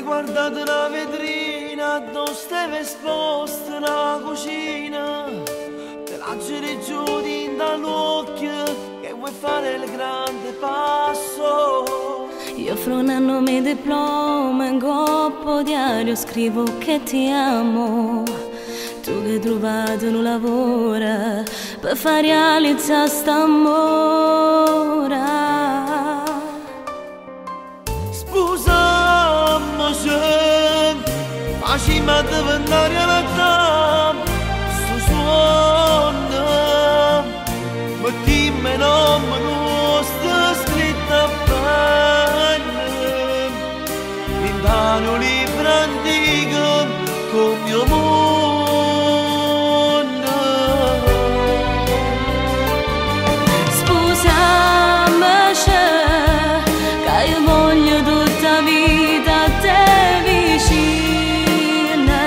guardato la vetrina, dove stavi esposta nella cucina, te la giri giù dall'occhio che vuoi fare il grande passo. Io fra un anno mi diploma, in coppo diario scrivo che ti amo. Tu che hai trovato un lavoro per far realizzare st'amore. Spusammoci, facciamo a diventare la dama, sto suono, mettiamo nome nostro scritto a penna, in un libro antico con mio mondo. Spusammoci, che io voglio tutta vita a te vicina.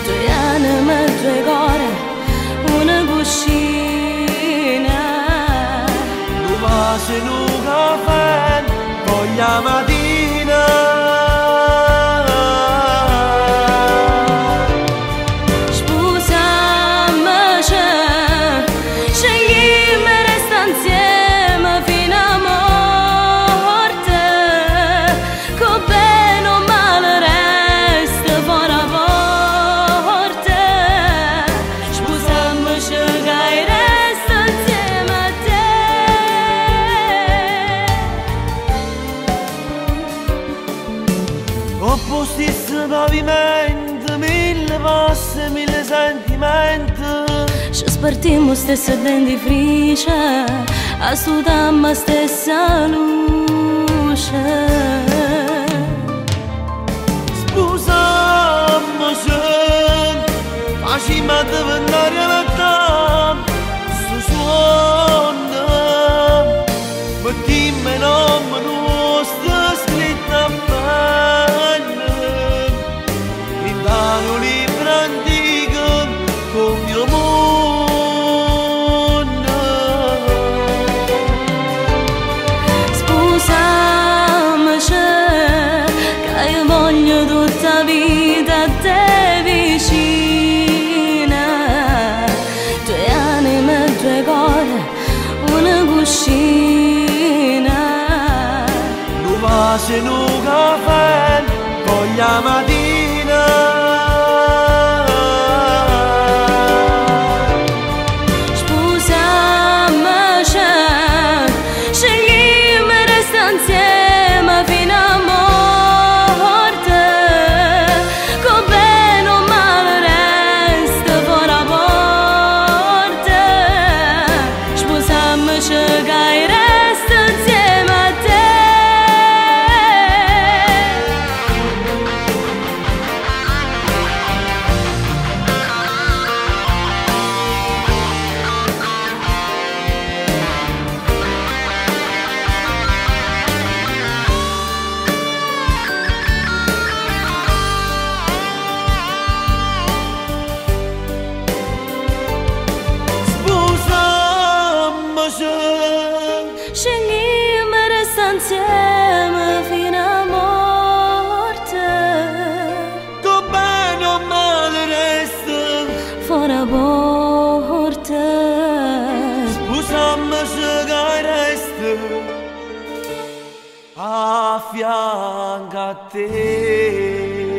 2 anime, 2 cuore, una cuscina. 2 vasi in un caffè, voglia mattina. Spusammoci, scegliamo e resta insieme fino a morte. Con bene o male resta fuori a porte. Spusammoci che resta insieme a te. Opposti pavimento, 1000 passi, 1000 sentimenti. Ci spartimmo stessa dentifrice, assolutiamo stessa luce. Spusammoci, facciamo a diventare la dama, sto suono, mettiamo i nomi nostri scritti a penna, in un libro antico con mio mondo. Spusammoci, che io voglio tutta vita a te vicina. 2 anime, 2 cuore, una cuscina. 2 vasi in un caffè, voglia mattina. Spusammoci, scegliamo e resta insieme fino a morte. Con bene o male resta fuori a porte. Spusammoci che resta insieme a te. Spusammoci, Scegliamo e resta insieme fino a morte. tu bene o male resta. Fuori a porte. Spusammoci che resta a fianco a te.